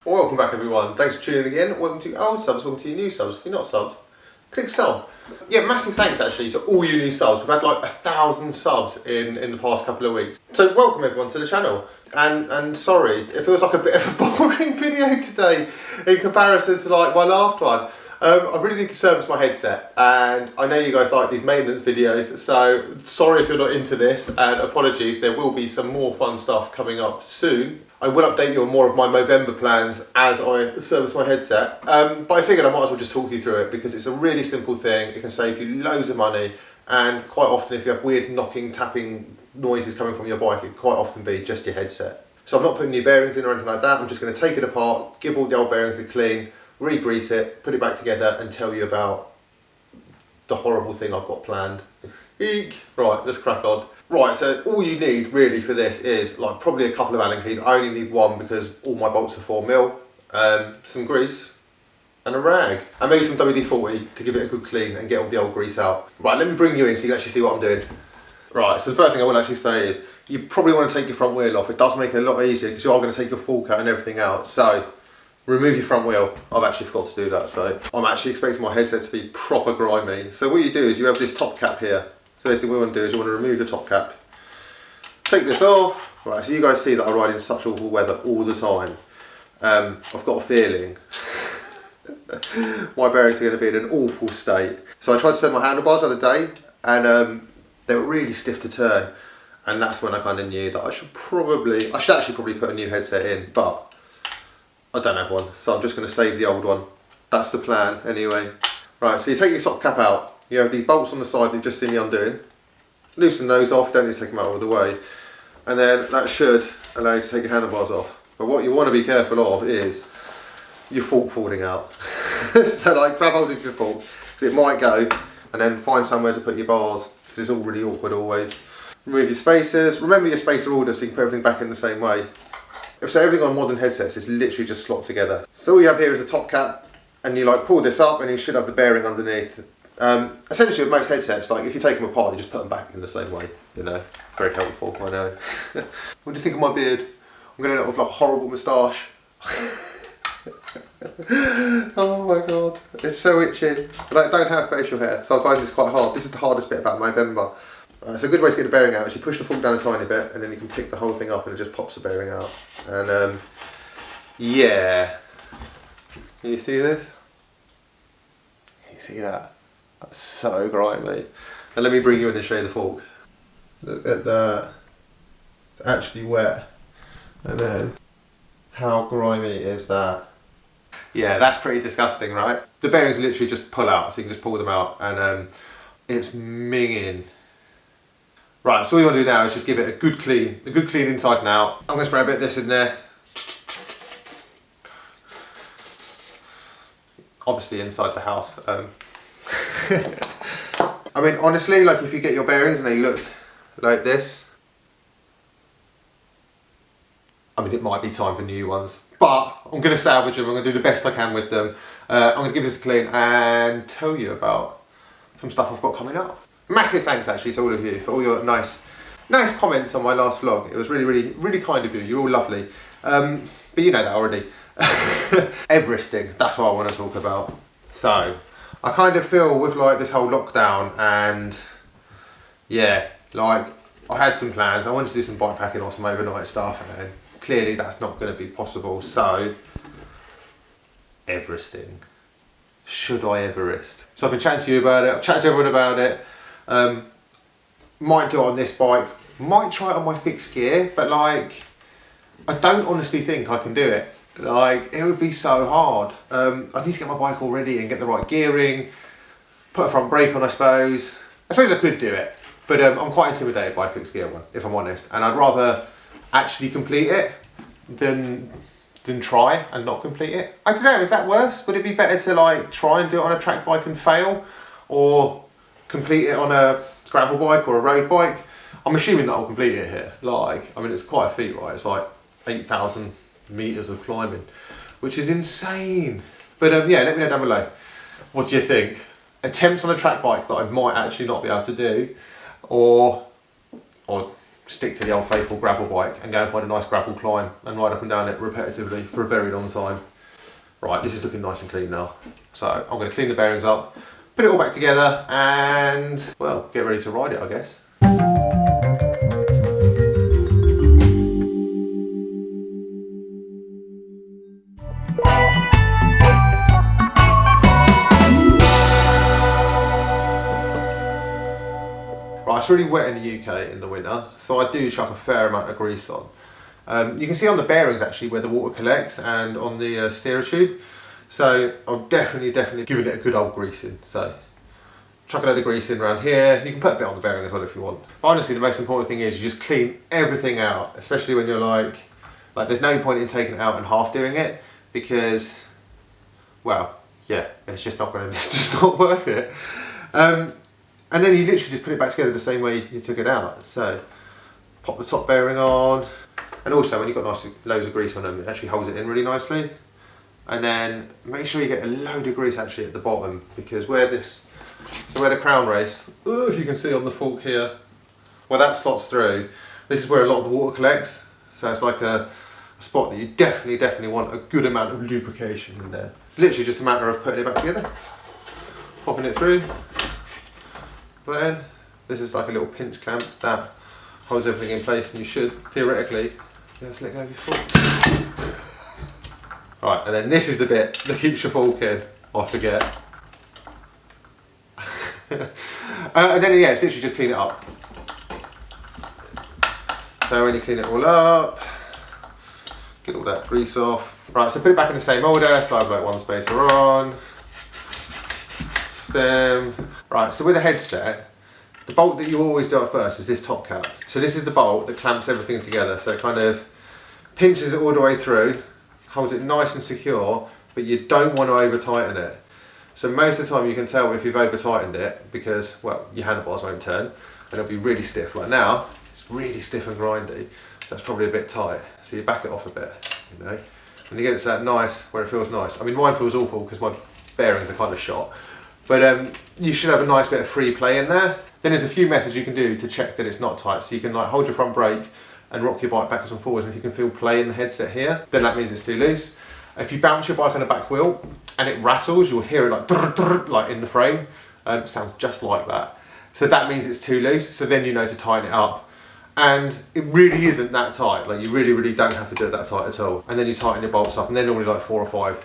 Welcome back everyone, thanks for tuning in again. Welcome to your old subs, welcome to your new subs. If you're not subbed, click sub. Yeah, massive thanks actually to all you new subs. We've had like 1,000 subs in the past couple of weeks. So welcome everyone to the channel. And sorry, it feels like a bit of a boring video today in comparison to like my last one. I really need to service my headset, and I know you guys like these maintenance videos, so sorry if you're not into this, and apologies, there will be some more fun stuff coming up soon. I will update you on more of my Movember plans as I service my headset, but I figured I might as well just talk you through it because it's a really simple thing. It can save you loads of money, and quite often if you have weird knocking, tapping noises coming from your bike, it can quite often be just your headset. So I'm not putting new bearings in or anything like that. I'm just going to take it apart, give all the old bearings a clean, re-grease it, put it back together and tell you about the horrible thing I've got planned. Eek! Right, let's crack on. Right, so all you need really for this is like probably a couple of Allen keys. I only need one because all my bolts are 4mm, some grease and a rag. And maybe some WD-40 to give it a good clean and get all the old grease out. Right, let me bring you in so you can actually see what I'm doing. Right, so the first thing I will actually say is you probably want to take your front wheel off. It does make it a lot easier because you are going to take your fork out and everything out. So remove your front wheel. I've actually forgot to do that, so I'm actually expecting my headset to be proper grimy. So what you do is you have this top cap here. So basically what you want to do is you want to remove the top cap. Take this off. Right, so you guys see that I ride in such awful weather all the time. I've got a feeling my bearings are going to be in an awful state. So I tried to turn my handlebars the other day and they were really stiff to turn. And that's when I kind of knew that I should actually probably put a new headset in, but I don't have one, so I'm just going to save the old one. That's the plan anyway. Right, so you take your top cap out. You have these bolts on the side that you've just seen me undoing. Loosen those off, don't need to take them out all the way. And then that should allow you to take your handlebars off. But what you want to be careful of is your fork falling out. So like grab hold of your fork, because it might go, and then find somewhere to put your bars, because it's all really awkward always. Remove your spacers. Remember your spacer order so you can put everything back in the same way. So everything on modern headsets is literally just slopped together. So all you have here is a top cap, and you like pull this up and you should have the bearing underneath. Essentially with most headsets, like if you take them apart, you just put them back in the same way, you know. Very helpful, I know. What do you think of my beard? I'm going to end up with like a horrible moustache. Oh my god, it's so itchy. But I don't have facial hair, so I find this quite hard. This is the hardest bit about Movember. So a good way to get the bearing out is you push the fork down a tiny bit and then you can pick the whole thing up and it just pops the bearing out. And yeah. Can you see this? Can you see that? That's so grimy. And let me bring you in and show you the fork. Look at that. It's actually wet. And then how grimy is that? Yeah, that's pretty disgusting, right? The bearings literally just pull out, so you can just pull them out and it's minging. Right, so all you want to do now is just give it a good clean inside and out. I'm going to spray a bit of this in there. Obviously inside the house. I mean, honestly, like if you get your bearings and they look like this, I mean, it might be time for new ones. But I'm going to salvage them, I'm going to do the best I can with them. I'm going to give this a clean and tell you about some stuff I've got coming up. Massive thanks actually to all of you for all your nice comments on my last vlog. It was really kind of you. You're all lovely. But you know that already. Everesting, that's what I want to talk about. So, I kind of feel with like this whole lockdown and yeah, like I had some plans. I wanted to do some bikepacking or some overnight stuff and clearly that's not going to be possible. So, Everesting. Should I Everest? So I've been chatting to you about it, I've chatted to everyone about it. Might do it on this bike, might try it on my fixed gear, but like I don't honestly think I can do it. Like it would be so hard. I need to get my bike all ready and get the right gearing, put a front brake on I suppose I could do it, but I'm quite intimidated by a fixed gear one if I'm honest, and I'd rather actually complete it than try and not complete it. I don't know, is that worse? Would it be better to like try and do it on a track bike and fail, or complete it on a gravel bike or a road bike? I'm assuming that I'll complete it here. Like, I mean, it's quite a feat, right? It's like 8,000 meters of climbing, which is insane. But yeah, let me know down below. What do you think? Attempts on a track bike that I might actually not be able to do, or stick to the old faithful gravel bike and go and find a nice gravel climb and ride up and down it repetitively for a very long time. Right, this is looking nice and clean now. So I'm going to clean the bearings up, put it all back together and, well, get ready to ride it, I guess. Right, it's really wet in the UK in the winter, so I do chuck a fair amount of grease on. You can see on the bearings actually where the water collects and on the steerer tube. So I'm definitely giving it a good old greasing. So chuck a load of grease in around here. You can put a bit on the bearing as well if you want. But honestly, the most important thing is you just clean everything out, especially when you're like there's no point in taking it out and half doing it because, well, yeah, it's just not worth it. And then you literally just put it back together the same way you took it out. So pop the top bearing on, and also when you've got nice loads of grease on them, it actually holds it in really nicely. And then make sure you get a load of grease actually at the bottom, because where the crown race, if you can see on the fork here, where that slots through, this is where a lot of the water collects. So it's like a spot that you definitely want a good amount of lubrication in there. It's literally just a matter of putting it back together, popping it through. Then this is like a little pinch clamp that holds everything in place, and you should theoretically be able to let go of your fork. Right, and then this is the bit that keeps your fork in. I forget. And then yeah, it's literally just clean it up. So when you clean it all up, get all that grease off. Right, so put it back in the same order. So I've got one spacer on. Stem. Right, so with a headset, the bolt that you always do at first is this top cap. So this is the bolt that clamps everything together. So it kind of pinches it all the way through, holds it nice and secure, but you don't want to over tighten it. So most of the time you can tell if you've over tightened it because, well, your handlebars won't turn and it'll be really stiff. Like now, it's really stiff and grindy, so that's probably a bit tight. So you back it off a bit, you know, and you get it to that nice, where it feels nice. I mean, mine feels awful because my bearings are kind of shot. But you should have a nice bit of free play in there. Then there's a few methods you can do to check that it's not tight. So you can like hold your front brake and rock your bike backwards and forwards, and if you can feel play in the headset here, then that means it's too loose. If you bounce your bike on the back wheel and it rattles, you'll hear it like drr, drr, like in the frame. It sounds just like that. So that means it's too loose, so then you know to tighten it up. And it really isn't that tight, like you really don't have to do it that tight at all. And then you tighten your bolts up, and they're normally like 4 or 5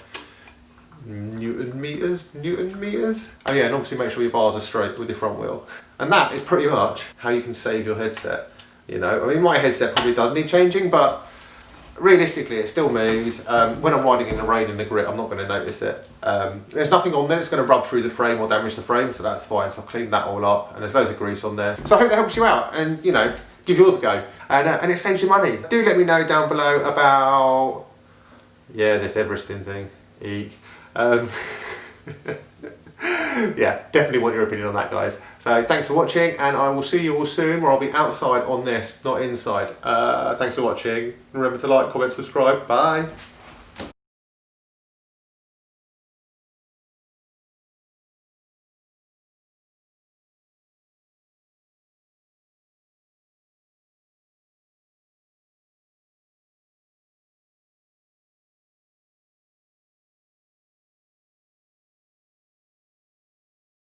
Newton meters. Oh yeah, and obviously make sure your bars are straight with your front wheel. And that is pretty much how you can save your headset. You know, I mean, my headset probably does need changing, but realistically it still moves. When I'm riding in the rain and the grit, I'm not going to notice it. There's nothing on there that's going to rub through the frame or damage the frame, so that's fine. So I've cleaned that all up, and there's loads of grease on there. So I hope that helps you out, and you know, give yours a go, and it saves you money. Do let me know down below about, yeah, this Everesting thing. Eek. Yeah, definitely want your opinion on that, guys. So thanks for watching, and I will see you all soon, where I'll be outside on this, not inside. Thanks for watching. Remember to like, comment, subscribe. Bye.